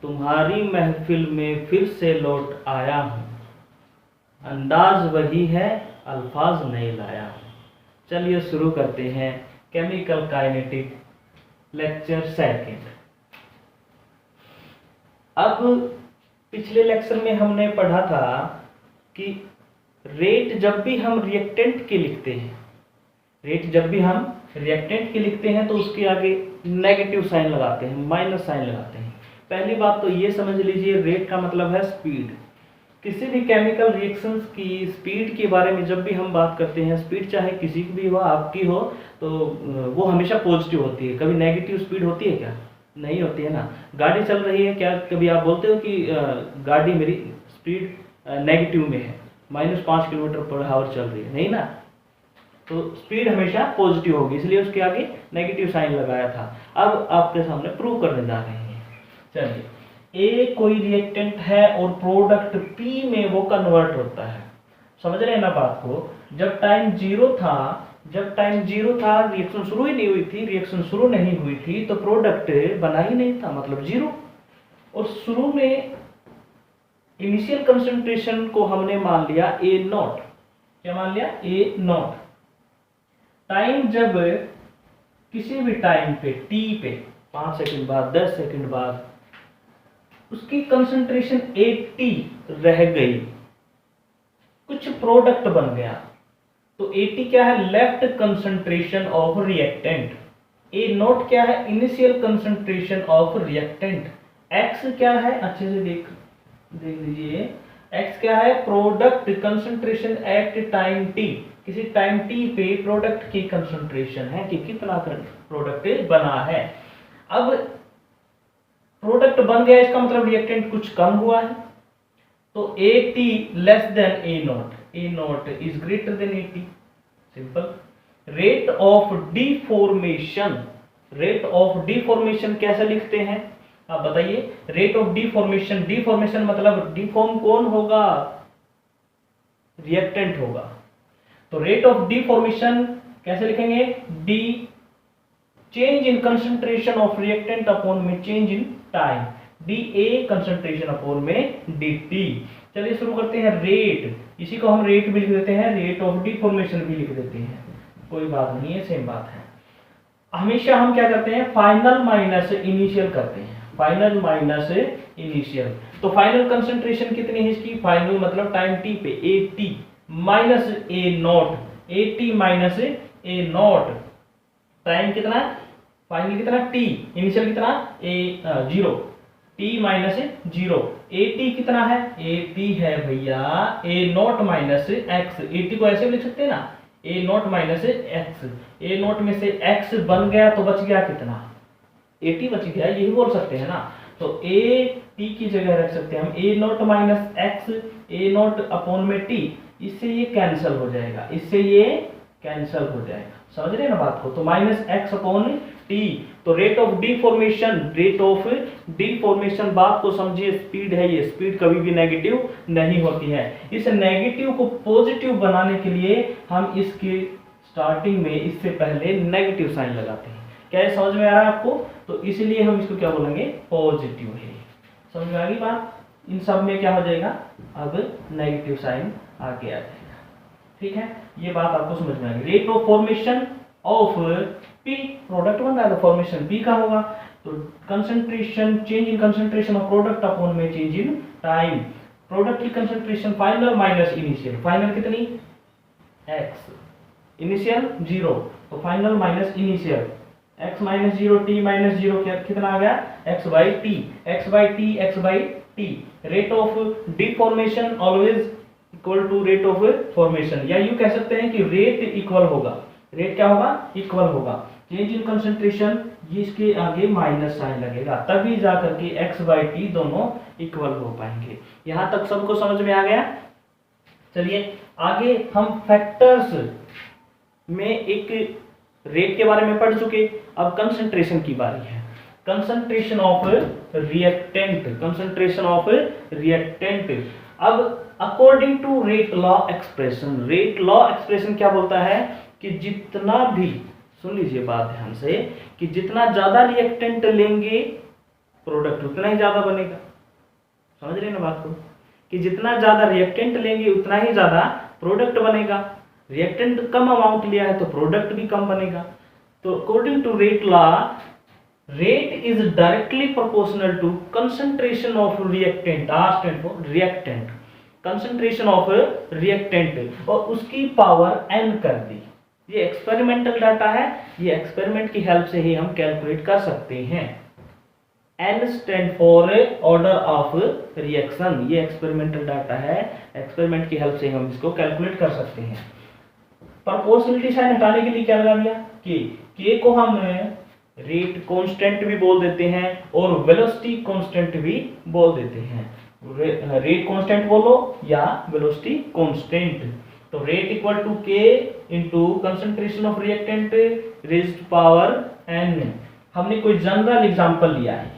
तुम्हारी महफिल में फिर से लौट आया हूँ, अंदाज वही है अल्फाज नहीं लाया हूँ। चलिए शुरू करते हैं केमिकल काइनेटिक लेक्चर सेकंड। अब पिछले लेक्चर में हमने पढ़ा था कि रेट जब भी हम रिएक्टेंट के लिखते हैं तो उसके आगे नेगेटिव साइन लगाते हैं, माइनस साइन लगाते हैं। पहली बात तो ये समझ लीजिए, रेट का मतलब है स्पीड। किसी भी केमिकल रिएक्शंस की स्पीड के बारे में जब भी हम बात करते हैं, स्पीड चाहे किसी की भी हो, आपकी हो, तो वो हमेशा पॉजिटिव होती है। कभी नेगेटिव स्पीड होती है क्या? नहीं होती है ना। गाड़ी चल रही है, क्या कभी आप बोलते हो कि गाड़ी मेरी स्पीड नेगेटिव में है, -5 किलोमीटर/आवर चल रही है? नहीं ना। तो स्पीड हमेशा पॉजिटिव होगी, इसलिए उसके आगे नेगेटिव साइन लगाया था। अब आपके सामने प्रूव करने जा रहे हैं। चलिए, ए कोई रिएक्टेंट है और प्रोडक्ट पी में वो कन्वर्ट होता है। समझ रहे हैं ना बात को? जब टाइम जीरो था, रिएक्शन शुरू ही नहीं हुई थी, तो प्रोडक्ट बना ही नहीं था, मतलब जीरो। और शुरू में इनिशियल कंसंट्रेशन को हमने मान लिया A0। क्या मान लिया? A0। टाइम जब किसी भी टाइम पे t पे 5 सेकंड बाद, 10 सेकंड बाद उसकी कंसंट्रेशन 80 रह गई, कुछ प्रोडक्ट बन गया, तो 80 क्या है? Left concentration of reactant. A0 क्या है? Initial concentration of reactant. x क्या है? अच्छे से देख लीजिए, x क्या है? Product concentration at time t। किसी टाइम t पे प्रोडक्ट की कंसंट्रेशन है कि कितना प्रोडक्ट बना है। अब प्रोडक्ट बन गया, इसका मतलब रिएक्टेंट कुछ कम हुआ है, तो 80 less than A0, A0 is greater than 80। Simple. Rate of deformation कैसे लिखते हैं आप बताइए? रेट ऑफ डिफॉर्मेशन मतलब डिफॉर्म कौन होगा? रिएक्टेंट होगा। तो रेट ऑफ डिफॉर्मेशन कैसे लिखेंगे? D change in concentration of reactant upon में change in time, dA concentration upon में dt। चलिए शुरू करते हैं। रेट, इसी को हम रेट भी लिख देते हैं, रेट ऑफ डिफॉर्मेशन भी लिख देते हैं, कोई बात नहीं है, सेम बात है। हमेशा हम क्या करते हैं? फाइनल माइनस इनिशियल करते हैं, फाइनल माइनस इनिशियल। तो फाइनल कंसंट्रेशन कितनी है इसकी? फाइनल मतलब टाइम t पे 80 minus A0, 80 minus A0। Time कितना? फाइनल कितना? t, इनिशियल कितना? A0, t minus 0। AT कितना है? AT है भैया A0 माइनस x। AT को ऐसे भी लिख सकते हैं ना, A0 माइनस x। A0 में से x बन गया तो बच गया कितना? AT बच गया, यही बोल सकते हैं ना। तो AT की जगह रख सकते हैं हम A0 minus x, A0 upon में t। इससे ये कैंसिल हो जाएगा, समझ रहे हैं ना बात को? तो माइनस x अपॉन t। तो रेट ऑफ डिफॉर्मेशन बात को समझिए, स्पीड है, ये स्पीड कभी भी नेगेटिव नहीं होती है। इस नेगेटिव को पॉजिटिव बनाने के लिए हम इसके स्टार्टिंग में इससे पहले नेगेटिव साइन लगाते हैं। क्या ये समझ में आ रहा है आपको? तो इसलिए हम इसको क्या बोलेंगे? पॉजिटिव है। समझ में आ गई बात? इन सब में क्या हो जाएगा? अब नेगेटिव साइन आगे आ जाएगा। ठीक है, ये बात आपको समझ में आ गई। Rate of formation of P, product बन रहा है तो फॉर्मेशन P का होगा। तो concentration, change in concentration of product upon में चेंज इन टाइम। प्रोडक्ट की concentration final minus initial. Final कितनी? x, इनिशियल 0, तो final minus initial x minus 0, t minus 0, कितना आ गया? x by t. Rate of deformation always equal to rate of formation, या यूं कह सकते हैं कि रेट इक्वल होगा। रेट क्या होगा? इक्वल होगा। चेंज इन कंसंट्रेशन, इसके आगे माइनस साइन लगेगा, तभी जाकर के x बाई टी दोनों इक्वल हो पाएंगे। यहां तक सबको समझ में आ गया? चलिए आगे हम फैक्टर्स में एक रेट के बारे में पढ़ चुके, अब कंसंट्रेशन की बारी है। Concentration of reactant. अब according to rate law expression क्या बोलता है कि जितना भी, सुन लीजिए बात ध्यान से, कि जितना ज्यादा रिएक्टेंट लेंगे प्रोडक्ट उतना ही ज़्यादा बनेगा। समझ रहे हैं ना बात को, कि जितना ज़्यादा रिएक्टेंट लेंगे उतना ही ज़्यादा प्रोडक्ट बनेगा। रिएक्टेंट कम अमाउंट लिया है तो प्रोडक्ट भी कम बनेगा। तो according to rate law, rate is directly proportional to concentration of reactant, R stand for reactant, concentration of reactant, और उसकी पावर n कर दी। ये एक्सपेरिमेंटल डाटा है, ये एक्सपेरिमेंट की हेल्प से ही हम कैलकुलेट कर सकते हैं। n stand for order of reaction, ये एक्सपेरिमेंटल डाटा है, एक्सपेरिमेंट की हेल्प से हम इसको कैलकुलेट कर सकते हैं। प्रोपोर्शनलिटी साइन हटाने के लिए क्या लगा दिया कि k को हम रेट कांस्टेंट भी बोल देते हैं और वेलोसिटी कांस्टेंट भी बोल देते हैं। रेट कांस्टेंट बोलो या वेलोसिटी कांस्टेंट। तो rate equal to k into concentration of reactant raised power n। हमने कोई जनरल एग्जांपल लिया है।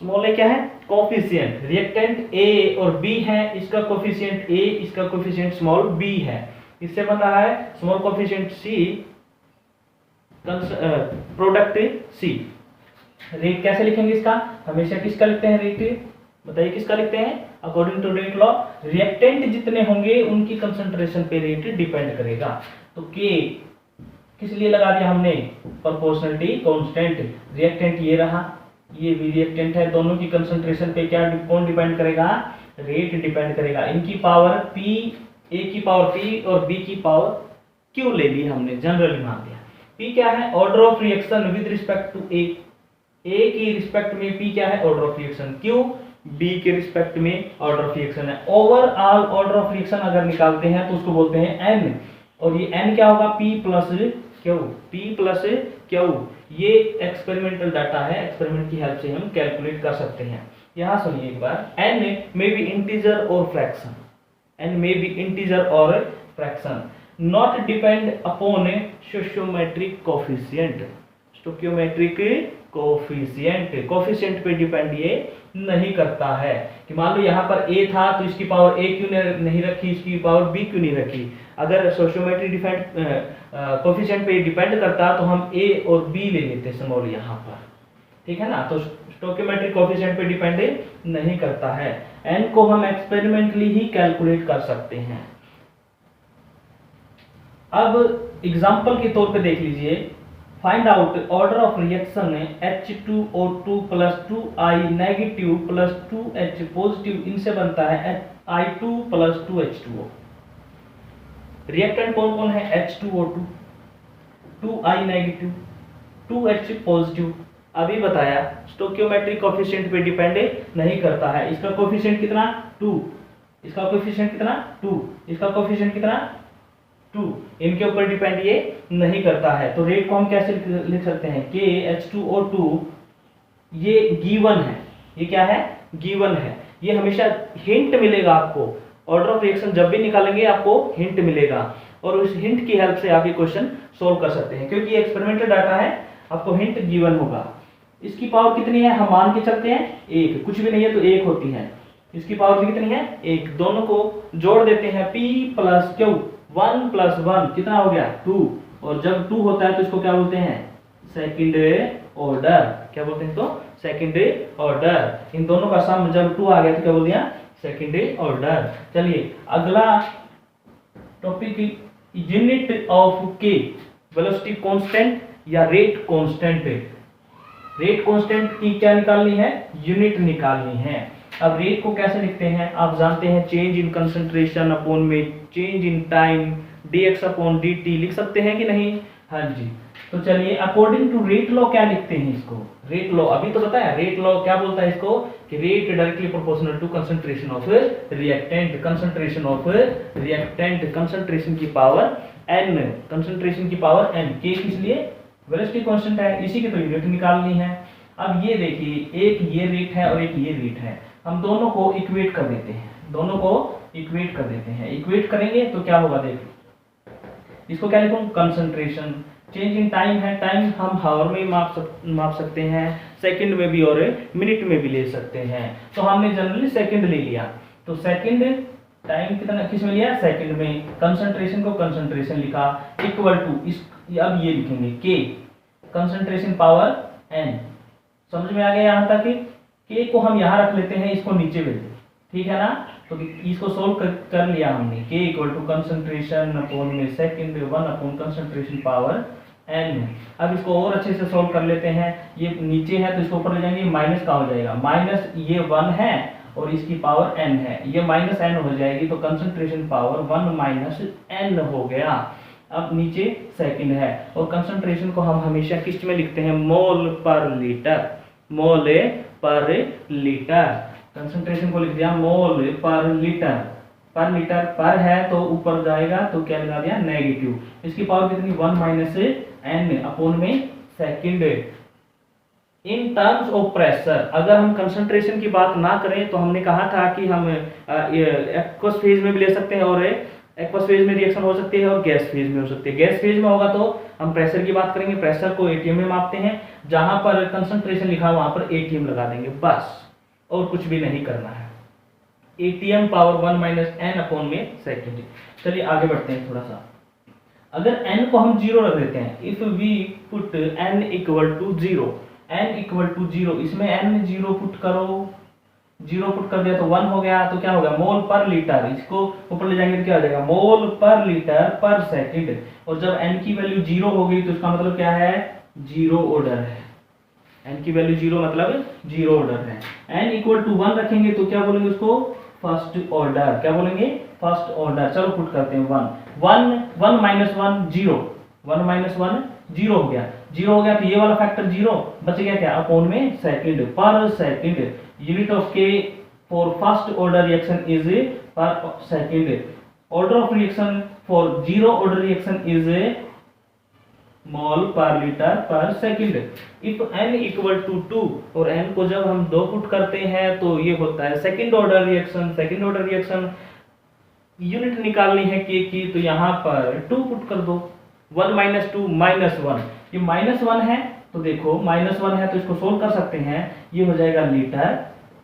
स्मॉल a क्या है? कोफिशिएंट। रिएक्टेंट a और b है, इसका कोफिशिएंट a, इसका कोफिशिएंट स्मॉल b है। इससे बन रहा है small coefficient c, product C. Rate कैसे लिखेंगे इसका? हमेशा किसका लिखते हैं रेट? बताइए किसका लिखते हैं? According to rate law, reactant जितने होंगे उनकी कंसंट्रेशन पे रेट डिपेंड करेगा। तो के किस लिए लगा दिया हमने? Proportionality constant. रिएक्टेंट ये रहा, ये भी रिएक्टेंट है, दोनों की कंसंट्रेशन पे क्या कौन डिपेंड करेगा? रेट डिपेंड करेगा। इनकी पावर पी, ए की पावर पी और बी की पावर क्यू ले ली हमने, जनरली मान लिया। P क्या है? Order of reaction with respect to A। A की रिस्पेक्ट में P क्या है? Order of reaction. Q B के रिस्पेक्ट में ऑर्डर ऑफ रिएक्शन है। ओवरऑल ऑर्डर ऑफ रिएक्शन अगर निकालते हैं तो उसको बोलते हैं N, और ये N क्या होगा? P plus Q, P plus Q। ये एक्सपेरिमेंटल डाटा है, एक्सपेरिमेंट की हेल्प से हम कैलकुलेट कर सकते हैं। यहाँ सुनिए एक बार, N may be integer or fraction, N may be integer or fraction, not depend upon stoichiometric coefficient, stoichiometric coefficient, coefficient पे डिपेंड ये नहीं करता है। कि मान लो यहाँ पर a था तो इसकी पावर a क्यों नहीं रखी, इसकी पावर b क्यों नहीं रखी? अगर stoichiometric कोफिशिएंट पे डिपेंड करता तो हम a और b ले लेते स्मॉल यहाँ पर, ठीक है ना। तो stoichiometric कोफिशिएंट पे डिपेंड नहीं करता है। n को हम एक्सपेरिमेंटली ही कैलकुलेट कर सकते हैं। अब एग्जाम्पल के तौर पे देख लीजिए, find out order of reaction H2O2 plus 2I negative plus 2H positive, इनसे बनता है I2 प्लस 2H2O। रिएक्टेंट कौन कौन है? H2O2, 2I negative, 2H positive. अभी बताया स्टोइकियोमेट्रिक कोफिशिएंट पे डिपेंड नहीं करता है। इसका कोफिशिएंट कितना? 2, इसका कोफिशिएंट कितना? 2, इसका कोफिशिएंट कितना? 2। इनके ऊपर डिपेंड ये नहीं करता है। तो रेट को हम कैसे लिख सकते हैं? K H2O2 ये गिवन है, ये क्या है? गिवन है। ये हमेशा हिंट मिलेगा आपको, ऑर्डर ऑफ रिएक्शन जब भी निकालेंगे आपको हिंट मिलेगा, और उस हिंट की हेल्प से आप ये क्वेश्चन सोल्व कर सकते हैं। क्योंकि ये एक्सपेरिमेंटल डाटा है, आपको हिंट गिवन होगा। इसकी पावर कितनी है? हम मान के चलते हैं 1, कुछ भी नहीं है तो 1 होती है। इसकी पावर भी कितनी है? 1। दोनों को जोड़ देते हैं, P प्लस Q, 1 प्लस 1 कितना हो गया? 2। और जब 2 होता है तो इसको क्या बोलते हैं? Second order. क्या बोलते हैं? तो सेकंड ऑर्डर। इन दोनों का सम जब 2 आ गया तो क्या बोल दिया? Second order. चलिए अगला टॉपिक, यूनिट ऑफ के, वेलोसिटी कांस्टेंट या रेट कांस्टेंट। रेट कांस्टेंट की क्या निकालनी है? यूनिट निकालनी है। अब रेट को कैसे लिखते हैं? आप जानते हैं, चेंज इन कंसंट्रेशन अपॉन में change in time dx upon dt लिख सकते हैं कि नहीं? हाँ जी। तो चलिए अकॉर्डिंग टू रेट लॉ क्या लिखते हैं इसको? रेट लॉ अभी तो बताया, रेट लॉ क्या बोलता है इसको? कि rate directly proportional to concentration of reactant, concentration of reactant, concentration की पावर n, कंसंट्रेशन की पावर n। k किस लिए? वेलोसिटी कांस्टेंट है, इसी की तो यूनिट निकालनी है। अब ये देखिए, एक ये रेट है और एक ये रेट है, हम दोनों को इक्वेट कर देते हैं, दोनों को इक्वेट कर देते हैं। इक्वेट करेंगे तो क्या होगा? देखो इसको क्या लिखूं? कंसंट्रेशन। चेंज इन टाइम है, टाइम हम हावर में माप सकते हैं, सेकंड में भी और मिनट में भी ले सकते हैं। तो हमने जनरली सेकंड ले लिया, तो सेकंड टाइम कितना किस में लिया? सेकंड में। कंसंट्रेशन को कंसंट्रेशन लिखा, इक्वल टू इस, अब ये लिखेंगे K कंसंट्रेशन पावर n, समझ में आ गया यहाँ तक? के को हम यहाँ रख लेते हैं, इसको नीचे भेज दें, ठीक है ना? तो इसको सोल्व कर लिया हमने। के इक्वल टू कंसंट्रेशन अपॉन में second 1 upon concentration power n। अब इसको और अच्छे से सोल्व कर लेते हैं। ये नीचे है तो इसको ऊपर ले जाएंगे, माइनस का हो जाएगा, माइनस ये 1 है और इसकी पावर n है, ये माइनस n हो जाएगी, तो कंसंट्रेशन पावर 1 माइनस n हो गया। अब नीचे सेकंड है और कंसंट्रेशन को हम हमेशा किस में लिखते हैं? मोल पर लीटर, मोल पर लीटर। कंसंट्रेशन को लिख दिया मोल पर लीटर, पर लीटर पर है तो ऊपर जाएगा तो क्या लगा दिया? नेगेटिव। इसकी पावर कितनी? 1 माइनस n अपॉन में second. In terms of pressure, अगर हम कंसंट्रेशन की बात ना करें तो हमने कहा था कि हम एक्वस फेज में भी ले सकते हैं और एक्वस फेज में रिएक्शन हो सकती है और गैस फेज में हो सकती है। गैस फेज में होगा तो हम प्रेशर की बात करेंगे, प्रेशर को एटीएम में मापते हैं, जहां पर कंसंट्रेशन लिखा वहां पर एटीएम लगा देंगे बस, और कुछ भी नहीं करना है। ATM power 1 minus n upon में सेकेंड। चलिए आगे बढ़ते हैं थोड़ा सा। अगर n को हम 0 रख देते हैं, if we put n equal to 0, n equal to 0, इसमें n 0 पुट करो, 0 पुट कर दिया तो 1 हो गया, तो क्या हो गया? मोल पर लीटर। इसको ऊपर ले जाएंगे तो क्या हो जाएगा? मोल पर लीटर पर सेकंड। और जब n की वैल्यू 0 हो गई तो इसका मतलब क्या है? 0 ऑर्डर है। n की वैल्यू 0 मतलब 0 ऑर्डर है। n इक्वल टू 1 रखेंगे तो क्या बोलेंगे उसको? First order. क्या बोलेंगे? First order. चलो पुट करते हैं 1 माइनस 1 0, 1 माइनस 1 0 हो गया, 0 हो गया तो ये वाला फैक्टर 0 बच गया, क्या? अपॉन में second, per second. Unit of k for first order reaction is per second. Order of reaction for 0 order reaction is mole per litre per second. If n equal to 2, और n को जब हम 2 put करते हैं तो ये होता है second order reaction. Second order reaction unit निकालनी है के की, तो यहाँ पर 2 पुट कर दो। 1 माइनस 2 माइनस 1, ये माइनस 1 है तो देखो माइनस 1 है तो इसको सोल्व कर सकते हैं, ये हो जाएगा लीटर,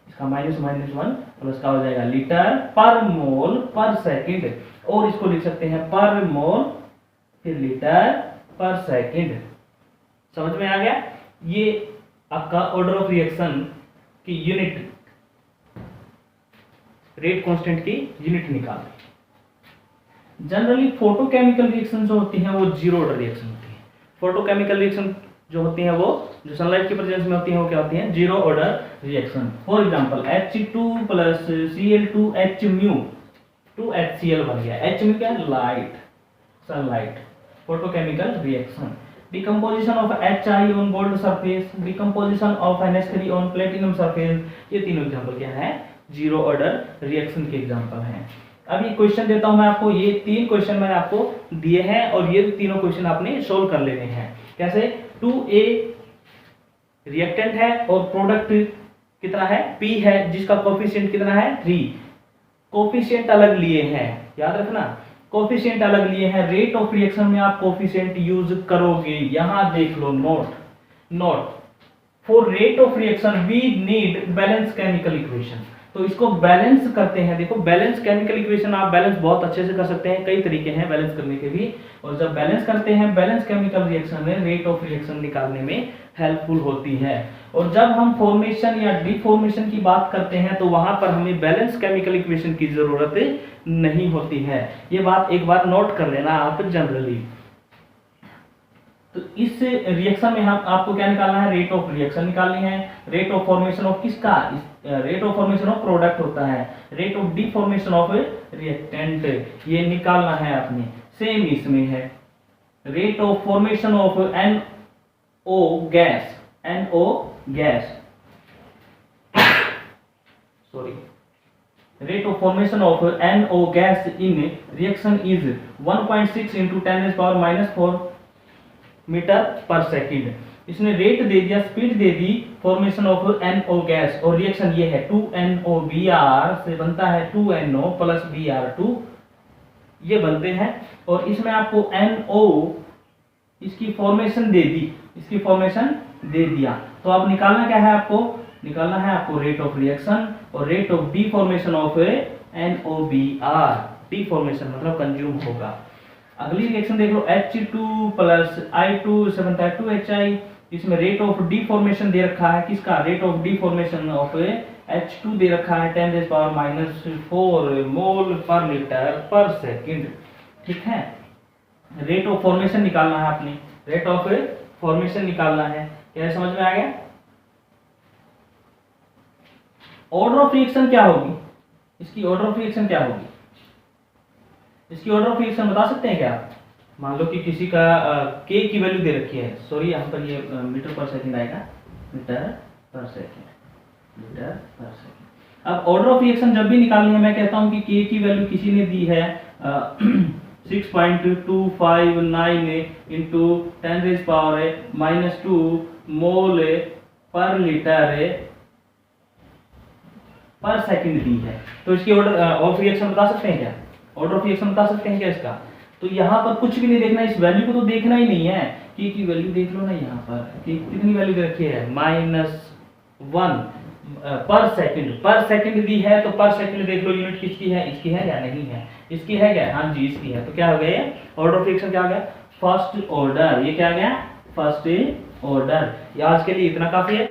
इसका माइनस 1 प्लस का हो जाएगा लीटर पर मोल पर सेकंड, और इसको लिख सकते हैं पर मोल फिर लीटर पर सेकंड। समझ में आ गया? ये आपका ऑर्डर ऑफ रिएक्शन की यूनिट, रेट कांस्टेंट की यूनिट निकाल। जनरली फोटोकेमिकल रिएक्शन जो होती हैं वो 0 ऑर्डर रिएक्शन होती है। फोटोकेमिकल रिएक्शन जो होती हैं वो जो सनलाइट की प्रेजेंस में होती हैं वो क्या होती हैं? 0 order reaction. For example H2 plus Cl2H mu 2HCl बन गया। H म्यू क्या है? Light, sunlight. Photochemical reaction. Decomposition of HI on gold surface, decomposition of NH3 on platinum surface, ये तीनों एग्जांपल क्या है? 0 ऑर्डर रिएक्शन के एग्जांपल हैं। अब ये क्वेश्चन देता हूं मैं आपको, ये 3 क्वेश्चन मैंने आपको दिए हैं और ये तीनों क्वेश्चन आपने सोल्व कर लेने हैं। कैसे? 2A रिएक्टेंट है और प्रोडक्ट कितना है? P है, जिसका कोफिशिएंट कितना है? 3। कोफिशिएंट अलग लिए हैं, याद रखना, कोफिशिएंट अलग लिए हैं। रेट ऑफ रिएक्शन में आप कोफिशिएंट यूज करोगे, यहां देख लो, note for rate of reaction we need balance chemical equation. तो इसको बैलेंस करते हैं। देखो बैलेंस केमिकल इक्वेशन आप बैलेंस बहुत अच्छे से कर सकते हैं, कई तरीके हैं बैलेंस करने के भी, और जब बैलेंस करते हैं बैलेंस केमिकल रिएक्शन में रेट ऑफ रिएक्शन निकालने में हेल्पफुल होती है। और जब हम फॉर्मेशन या डिफॉर्मेशन की बात करते हैं तो वहां पर हमें बैलेंस केमिकल इक्वेशन की जरूरत नहीं होती है। ये बात एक बार नोट कर लेना आप जनरली। तो इस रिएक्शन में हम आपको क्या निकालना है? रेट ऑफ रिएक्शन निकालनी है। रेट ऑफ फॉर्मेशन ऑफ किसका? Rate of formation of product होता है। Rate of deformation of reactant ये निकालना है आपने। सेम इसमें है rate of formation of NO gas, sorry, rate of formation of NO gas in reaction is 1.6 into 10⁻⁻⁴ metre पर सेकंड। इसने रेट दे दिया, स्पीड दे दी फॉर्मेशन ऑफ NO गैस, और रिएक्शन ये है 2NOBr से बनता है 2NO प्लस Br2, ये बनते हैं। और इसमें आपको NO इसकी फॉर्मेशन दे दी, इसकी फॉर्मेशन दे दिया, तो अब निकालना क्या है? आपको निकालना है आपको रेट ऑफ रिएक्शन और rate of deformation of NOBr। Deformation मतलब कंज्यूम होगा। अगली रिएक्शन देख लो, H2 प्लस I2 से बनता है 2HI, इसमें रेट ऑफ डिफॉर्मेशन दे रखा है, किसका? Rate of deformation of H2 दे रखा है 10⁻⁴ मोल पर लीटर पर सेकंड। ठीक है, रेट ऑफ फॉर्मेशन निकालना है अपनी, रेट ऑफ फॉर्मेशन निकालना है। क्या समझ में आ गया? ऑर्डर ऑफ रिएक्शन क्या होगी? इसकी ऑर्डर ऑफ रिएक्शन क्या होगी? इसकी ऑर्डर ऑफ रिएक्शन बता सकते हैं क्या? मान लो कि किसी का K की वैल्यू दे रखी है, सॉरी यहाँ पर ये मीटर पर सेकंड आएगा, मीटर पर सेकंड, मीटर पर सेकंड। अब ऑर्डर ऑफ रिएक्शन जब भी निकालनी है, मैं कहता हूँ कि K की वैल्यू किसी ने दी है 6.259 इंटू 10⁻⁻² मोल पर लीटर पर सेकंड दी है, तो इसकी ऑर्डर ऑफ रिएक्शन बता सकते हैं क्या? ऑर्डर ऑफ रिएक्शन बता सकते हैं क्या इसका? तो यहाँ पर कुछ भी नहीं देखना, इस वैल्यू को तो देखना ही नहीं है। K की वैल्यू देख लो ना, यहाँ पर कितनी वैल्यू दे रखी है? -1 पर सेकंड, पर सेकंड दी है, तो पर सेकंड देख लो यूनिट किसकी है? इसकी है या नहीं है? इसकी है क्या? हाँ जी इसकी है। तो क्या हो गया ये? ऑर्डर ऑफ रिएक्शन क्या हो गया? First order. ये क्या आ गया? First order. आज के लिए इतना काफी है।